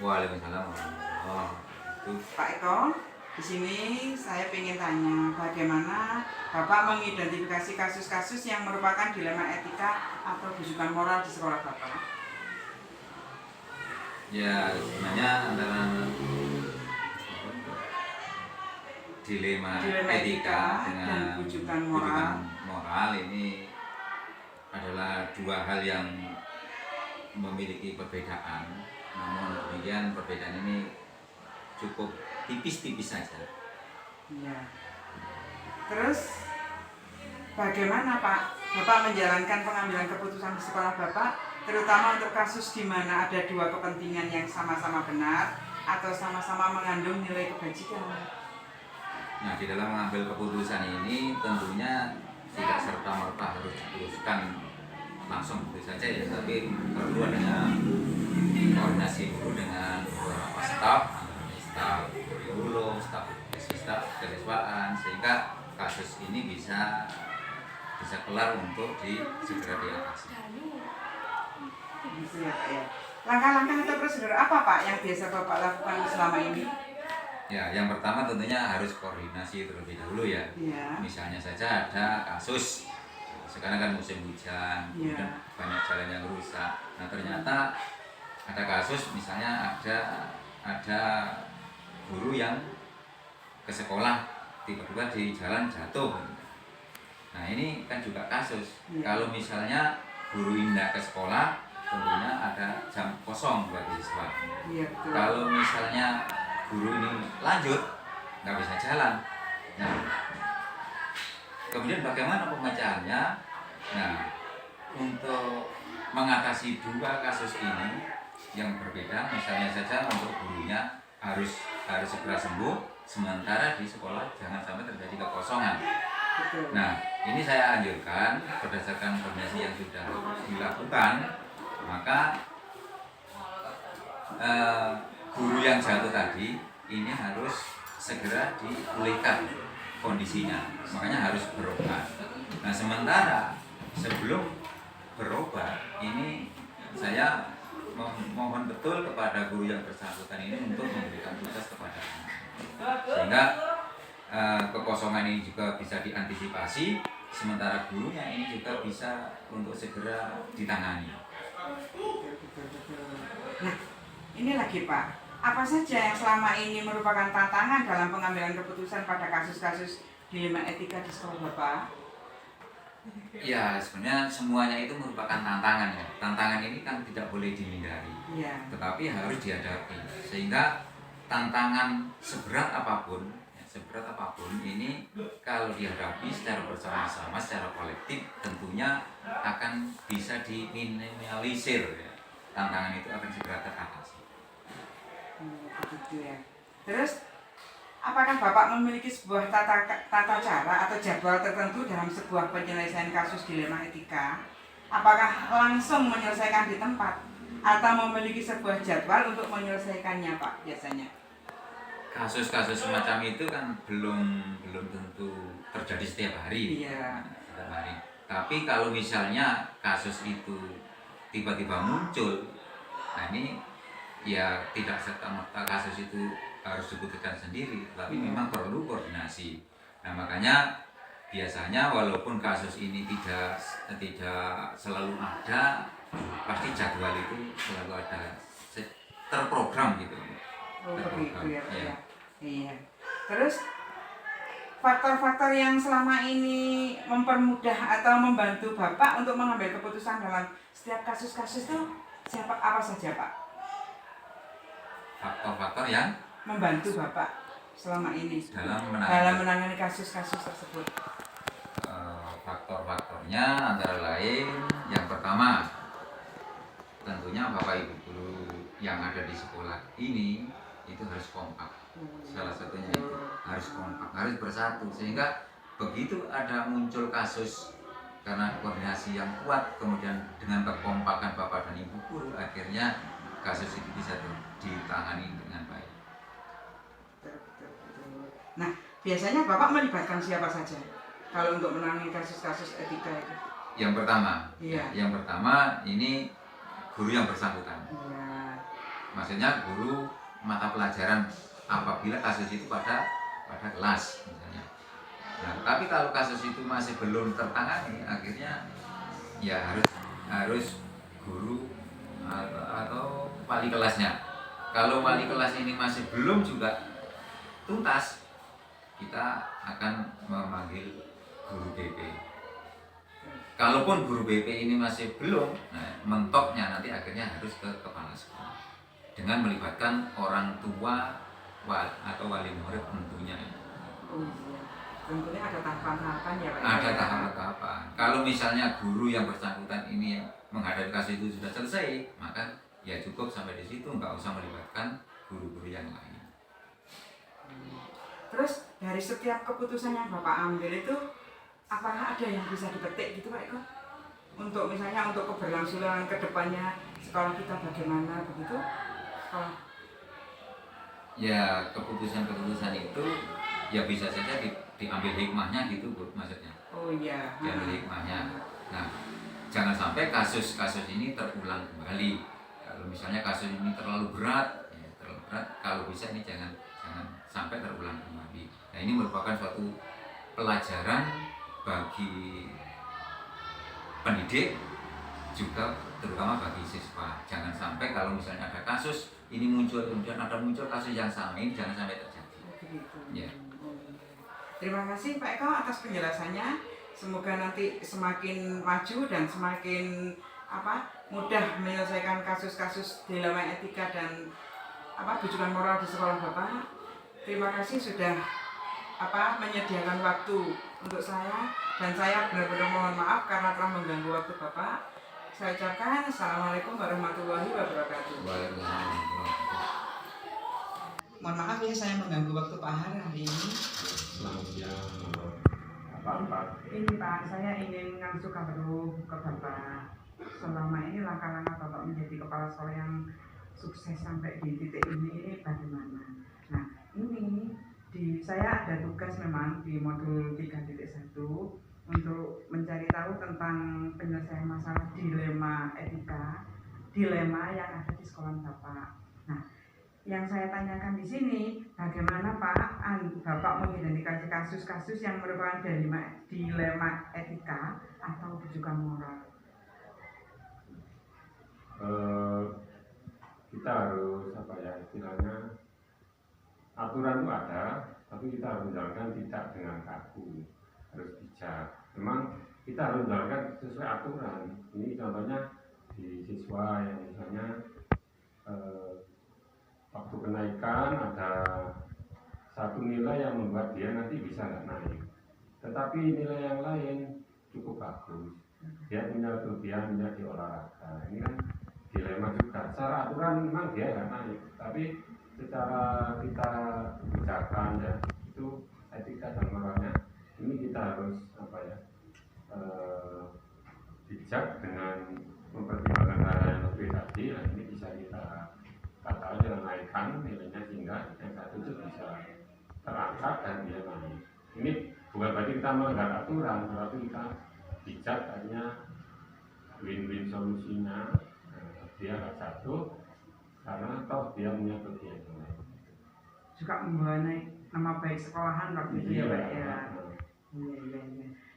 Waalaikumsalam. Oh, itu. Pak Eko, di sini saya ingin tanya bagaimana Bapak mengidentifikasi kasus-kasus yang merupakan dilema etika atau bujukan moral di sekolah Bapak? Ya, sebenarnya antara dilema etika dengan dan bujukan moral ini adalah dua hal yang memiliki perbedaan. Namun demikian perbedaan ini cukup tipis-tipis saja. Ya. Terus bagaimana Pak Bapak menjalankan pengambilan keputusan di sekolah Bapak, terutama untuk kasus di mana ada dua kepentingan yang sama-sama benar atau sama-sama mengandung nilai kebajikan? Nah, di dalam mengambil keputusan ini tentunya tidak serta-merta harus diputuskan langsung begitu saja ya, tapi perlu adanya koordinasi dulu dengan beberapa staf kurikulum, staf kesiswaan, sehingga kasus ini bisa kelar untuk segera diatasi. Gitu ya Pak ya. Langkah-langkah atau prosedur apa Pak yang biasa Bapak lakukan selama ini? Ya, yang pertama tentunya harus koordinasi terlebih dahulu ya. Misalnya saja ada kasus, sekarang kan musim hujan, kemudian banyak jalan yang rusak. Nah, ternyata ada kasus misalnya ada guru yang ke sekolah tiba-tiba di jalan jatuh. Nah, ini kan juga kasus. Kalau misalnya guru tidak ke sekolah, tentunya ada jam kosong bagi siswa. Kalau misalnya guru ini lanjut, nggak bisa jalan. Nah, kemudian bagaimana pemecahannya? Nah, untuk mengatasi dua kasus ini yang berbeda, misalnya saja untuk gurunya harus segera sembuh, sementara di sekolah jangan sampai terjadi kekosongan. Nah, ini saya anjurkan berdasarkan koordinasi yang sudah dilakukan, maka guru yang jatuh tadi ini harus segera dipulihkan kondisinya, makanya harus berobat. Nah, sementara sebelum berobat ini saya mohon betul kepada guru yang bersangkutan ini untuk memberikan tugas kepada anak, sehingga kekosongan ini juga bisa diantisipasi, sementara gurunya ini juga bisa untuk segera ditangani. Nah, ini lagi Pak, apa saja yang selama ini merupakan tantangan dalam pengambilan keputusan pada kasus-kasus dilema etika di sekolah Bapak? Ya, sebenarnya semuanya itu merupakan tantangan ya. Tantangan ini kan tidak boleh dihindari, tetapi harus dihadapi. Sehingga tantangan seberat apapun ini kalau dihadapi secara bersama-sama, secara kolektif, tentunya akan bisa diminimalisir ya. Tantangan itu akan segera teratasi. Begitu ya. Terus apakah Bapak memiliki sebuah tata cara atau jadwal tertentu dalam sebuah penyelesaian kasus dilema etika? Apakah langsung menyelesaikan di tempat atau memiliki sebuah jadwal untuk menyelesaikannya Pak biasanya? Kasus-kasus semacam itu kan belum tentu terjadi setiap hari. Setiap hari. Tapi kalau misalnya kasus itu tiba-tiba muncul, nah ini ya tidak serta-merta kasus itu harus diputuskan sendiri, tapi memang perlu koordinasi. Nah, makanya biasanya walaupun kasus ini tidak selalu ada, pasti jadwal itu selalu ada terprogram gitu. Terprogram. Ya. Iya. Terus faktor-faktor yang selama ini mempermudah atau membantu Bapak untuk mengambil keputusan dalam setiap kasus-kasus itu apa saja Pak? Faktor-faktor yang membantu Bapak selama ini dalam menangani kasus-kasus tersebut. Faktor-faktornya antara lain, yang pertama tentunya Bapak Ibu guru yang ada di sekolah ini itu harus kompak. Salah satunya itu harus kompak, harus bersatu, sehingga begitu ada muncul kasus karena koordinasi yang kuat, kemudian dengan kekompakan Bapak dan Ibu guru, akhirnya kasus itu bisa ditangani dengan baik. Nah, biasanya Bapak melibatkan siapa saja kalau untuk menangani kasus-kasus etika itu? Yang pertama ini guru yang bersangkutan. maksudnya guru mata pelajaran apabila kasus itu pada kelas misalnya. Nah, tapi kalau kasus itu masih belum tertangani, akhirnya ya harus guru atau wali kelasnya. Kalau wali kelas ini masih belum juga tuntas, kita akan memanggil guru BP. Kalaupun guru BP ini masih belum, nah, mentoknya nanti akhirnya harus ke kepala sekolah dengan melibatkan orang tua atau wali murid tentunya. Oh iya, tentunya ada tahapan-tahapan ya Pak. Ada tahapan-tahapan. Kalau misalnya guru yang bersangkutan ini menghadapi kasus itu sudah selesai, maka ya cukup sampai di situ, nggak usah melibatkan guru-guru yang lain. Terus dari setiap keputusan yang Bapak ambil itu, apakah ada yang bisa dipetik gitu Pak Eko? Untuk misalnya untuk keberlangsungan kedepannya sekolah kita bagaimana begitu? Ya keputusan-keputusan itu ya bisa saja diambil hikmahnya gitu Bu, maksudnya. Oh iya. Diambil hikmahnya. Nah, jangan sampai kasus-kasus ini terulang kembali. Kalau misalnya kasus ini terlalu berat, kalau bisa ini jangan sampai terulang kembali. Nah, ini merupakan suatu pelajaran bagi pendidik juga terutama bagi siswa. Jangan sampai kalau misalnya ada kasus ini muncul, kemudian ada kasus yang sama, ini jangan sampai terjadi. Ya. Terima kasih Pak Eko atas penjelasannya. Semoga nanti semakin maju dan semakin mudah menyelesaikan kasus-kasus dilema etika dan bujukan moral di sekolah Bapak. Terima kasih sudah menyediakan waktu untuk saya, dan saya benar-benar mohon maaf karena telah mengganggu waktu Bapak. Saya ucapkan Assalamualaikum warahmatullahi wabarakatuh. Mohon maaf ya saya mengganggu waktu Pak Har hari ini. Selamat siang. Apa? Ini Pak, saya ingin ngasih kabar ke Bapak. Selama ini langkah-langkah Bapak menjadi kepala sekolah yang sukses sampai di titik ini bagaimana? Nah, ini saya ada tugas memang di modul 3.1 untuk mencari tahu tentang penyelesaian masalah dilema etika, dilema yang ada di sekolah Bapak. Nah, yang saya tanyakan di sini, bagaimana Pak Bapak mengidentifikasi kasus-kasus yang merupakan dilema etika atau bujukan moral? Kita harus istilahnya aturan itu ada, tapi kita harus menjalankan tidak dengan kaku, harus bijak. Memang kita harus menjalankan sesuai aturan. Ini contohnya di siswa yang misalnya waktu kenaikan ada satu nilai yang membuat dia nanti bisa nggak naik, tetapi nilai yang lain cukup bagus, dia punya kelebihannya di olahraga. Ini kan dilema juga. Secara aturan memang dia nggak naik, tapi secara kita kebijakan ya itu etika dan moralnya ini kita harus bijak dengan mempertimbangkan hal yang lebih tadi. Nah, ini bisa kita katakan naikkan nilainya sehingga yang satu itu bisa terangkat dan dia naik. Ini bukan berarti kita melanggar aturan, tetapi kita bijak artinya win-win solusinya. Dia nggak jatuh karena toh dia punya kelebihan juga membawa naik nama baik sekolahan waktu itu ya Pak ya. Iya.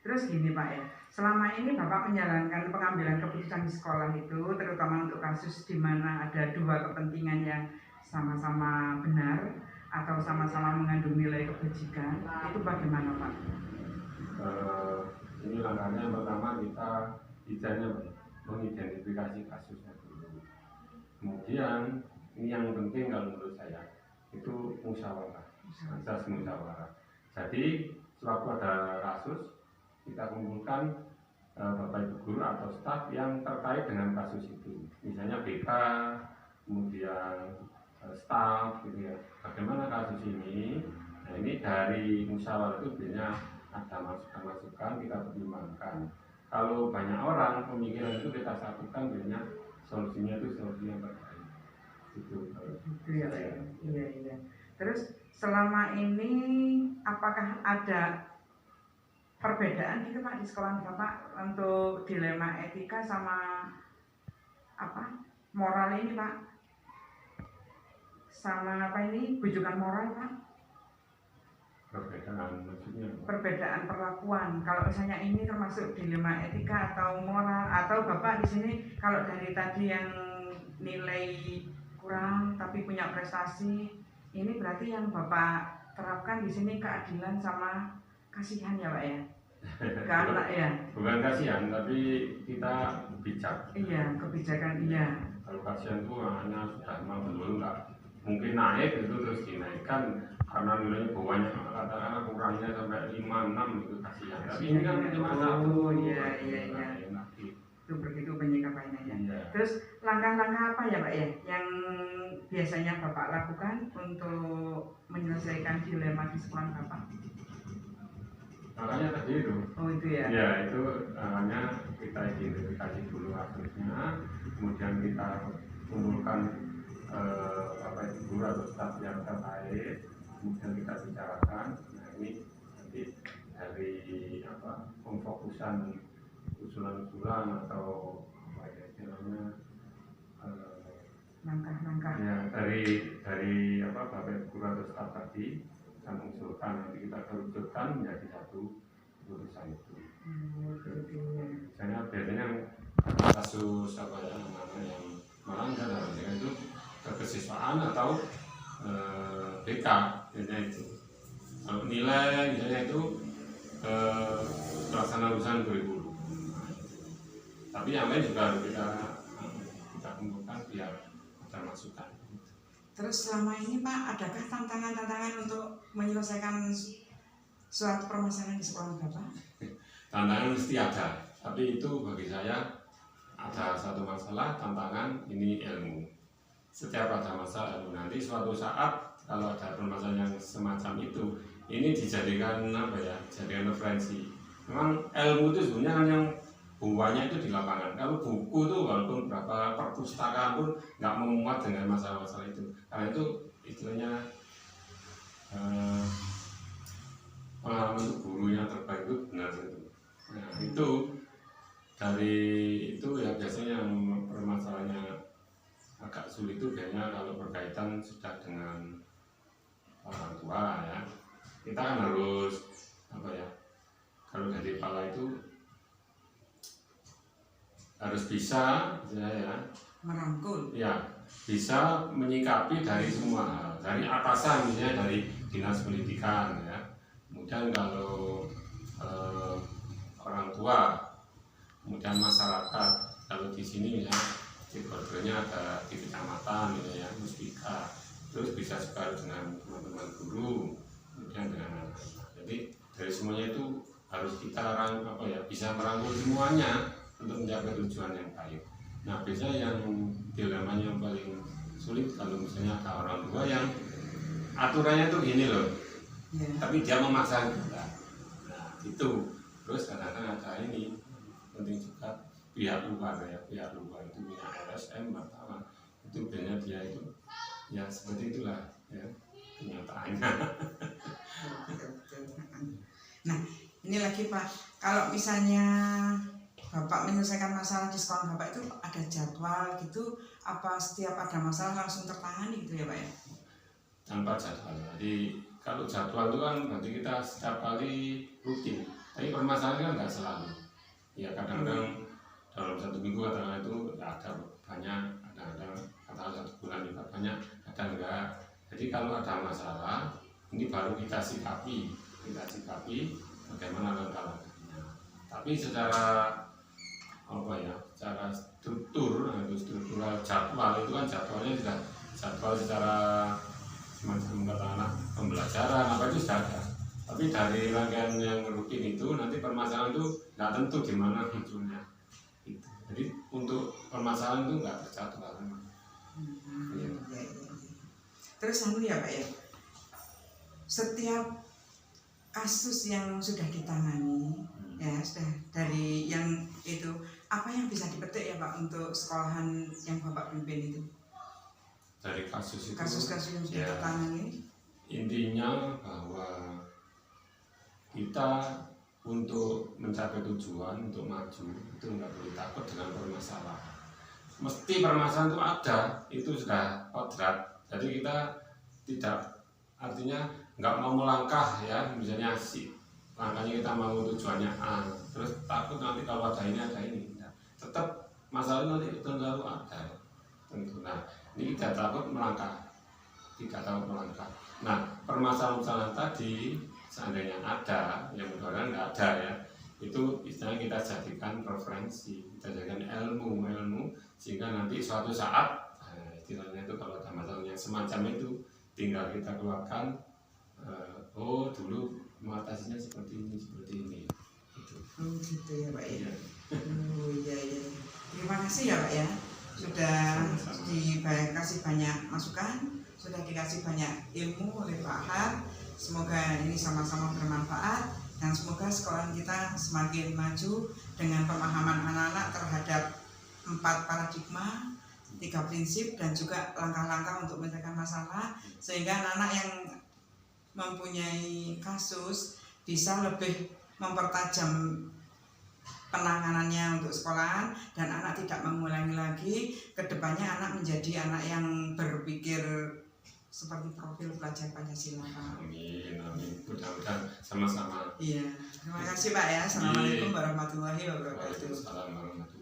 Terus gini Pak ya, selama ini Bapak menjalankan pengambilan keputusan di sekolah itu, terutama untuk kasus di mana ada dua kepentingan yang sama-sama benar atau sama-sama mengandung nilai kebajikan, itu bagaimana Pak? Ini langkahnya pertama kita mengidentifikasi kasusnya dulu. Kemudian ini yang penting kalau menurut saya itu musyawarah, asas musyawarah. Jadi sewaktu ada kasus kita kumpulkan bapak ibu guru atau staf yang terkait dengan kasus itu, misalnya BK, kemudian staf gitu ya. Bagaimana kasus ini? Nah, ini dari musyawarah itu biasanya ada masukan-masukan kita pertimbangkan. Kalau banyak orang pemikiran itu kita satukan, biasanya solusinya itu solusi yang terbaik. Itu ya. Iya. Terus selama ini apakah ada perbedaan gitu Pak di sekolah Bapak untuk dilema etika sama moral ini Pak? sama apa ini bujukan moral Pak? Perbedaan maksudnya apa? Perbedaan perlakuan. Kalau misalnya ini termasuk dilema etika atau moral, atau Bapak di sini kalau dari tadi yang nilai kurang tapi punya prestasi, ini berarti yang Bapak terapkan di sini keadilan sama kasihan ya Pak ya? Karena ya. Bukan kasihan, tapi kita bijak. Iya, kebijakan iya. Kalau kasihan itu hanya sudah memang betul nggak mungkin naik itu terus dinaikkan karena nilainya banyak, katakanlah kurangnya sampai 5, 6 itu kasihan. Tapi ini kan cuma satu. Oh iya. Itu begitu penyikapannya ya. Iya. Terus langkah-langkah apa ya Pak ya yang biasanya Bapak lakukan untuk menyelesaikan dilema di sekolah Bapak? Makanya tadi itu. Oh itu ya. Ya itu hanya kita identifikasi dulu kasusnya, kemudian kita kumpulkan guru atau staf yang terkait, kemudian kita bicarakan. Nah ini nanti dari pemfokusan usulan-usulan atau apa ya istilahnya Langkah-langkah. ya dari bapak guru atau staf tadi kita mengusulkan, nanti kita kerucutkan menjadi satu keputusan itu. Biasanya kasus apa ya namanya yang melanggar dalam itu kekesiswaan atau BK biasanya itu. Kalau nilai misalnya itu pelaksanaan urusan kurikulum. Tapi yang lain juga harus kita kumpulkan biar ada masukan. Terus selama ini Pak, adakah tantangan-tantangan untuk menyelesaikan suatu permasalahan di sekolah Bapak? Tantangan mesti ada, tapi itu bagi saya ada satu masalah, tantangan ini ilmu. Setiap ada masalah ilmu, nanti suatu saat kalau ada permasalahan yang semacam itu, ini dijadikan jadikan referensi. Memang ilmu itu sebenarnya kan yang buahnya itu di lapangan. Kalau buku itu walaupun berapa perpustakaan pun nggak memuat dengan masalah-masalah itu. Karena itu istilahnya pengalaman itu guru yang terbaik itu benar itu. Nah itu dari itu ya biasanya yang permasalahannya agak sulit itu biasanya kalau berkaitan sudah dengan orang tua ya. Kita kan harus kalau dari kepala itu harus bisa merangkul ya, bisa menyikapi dari semua hal, dari atasan misalnya dari dinas pendidikan ya, kemudian kalau orang tua, kemudian masyarakat, kalau di sini misalnya di bordernya ada di kecamatan misalnya Muspika, terus bisa juga dengan teman-teman guru, kemudian dengan anak-anak. Jadi dari semuanya itu harus kita bisa merangkul semuanya untuk mencapai tujuan yang baik. Nah biasanya yang dilemanya yang paling sulit kalau misalnya ada orang tua yang aturannya tuh gini loh, tapi dia memaksa kita. Nah itu terus kadang-kadang ada ini penting juga pihak luar itu punya LSM atau itu biasanya dia itu ya seperti itulah ya kenyataannya. Nah ini lagi Pak, kalau misalnya Bapak menyelesaikan masalah di sekolah Bapak itu ada jadwal gitu, apa setiap ada masalah langsung tertangani gitu ya Pak ya? Tanpa jadwal. Jadi kalau jadwal itu kan berarti kita setiap kali rutin. Tapi permasalahan kan nggak selalu. Ya kadang-kadang dalam satu minggu kadang itu ya ada banyak, kadang-kadang satu bulan juga banyak, kadang enggak. Jadi kalau ada masalah ini baru kita sikapi bagaimana langkah-langkahnya. Tapi secara secara struktural jadwal itu kan jadwalnya sudah jadwal secara semacam katakanlah pembelajaran apa itu sudah ada. Tapi dari rangkaian yang rutin itu nanti permasalahan itu nggak tentu di mana munculnya. Gitu. Jadi untuk permasalahan itu nggak terjadwal. Ya. Terus ya Pak ya, setiap kasus yang sudah ditangani ya sudah dari yang itu apa yang bisa dipetik ya Pak untuk sekolahan yang Bapak pimpin itu? Dari kasus itu Kasus-kasus yang sudah ditangani. Intinya bahwa kita untuk mencapai tujuan, untuk maju itu nggak perlu takut dengan permasalahan. Mesti permasalahan itu ada, itu sudah kodrat. Jadi kita tidak, artinya nggak mau melangkah ya, misalnya langkahnya kita mau tujuannya A, terus takut nanti kalau ada ini nah, tetap masalah nanti selalu ada tentu. Nah ini kita takut melangkah, tidak takut melangkah. Nah permasalahan tadi seandainya ada, yang mudah-mudahan nggak ada ya, itu istilahnya kita jadikan referensi, kita jadikan ilmu sehingga nanti suatu saat, nah, istilahnya itu kalau ada masalah yang semacam itu tinggal kita keluarkan, oh dulu mengatasinya seperti ini gitu. Gitu ya Pak ya. Iya. Oh iya. Terima kasih ya Pak ya, sudah dikasih banyak masukan, sudah dikasih banyak ilmu oleh Pak Har. Semoga ini sama-sama bermanfaat dan semoga sekolah kita semakin maju dengan pemahaman anak-anak terhadap 4 paradigma, 3 prinsip dan juga langkah-langkah untuk menyelesaikan masalah, sehingga anak-anak yang mempunyai kasus bisa lebih mempertajam penanganannya untuk sekolahan dan anak tidak mengulangi lagi. Kedepannya anak menjadi anak yang berpikir seperti profil pelajar Pancasila. Amin. Mudah-mudahan sama-sama. Iya. Terima kasih Pak ya. Assalamualaikum warahmatullahi wabarakatuh. Waalaikumsalam warahmatullahi wabarakatuh.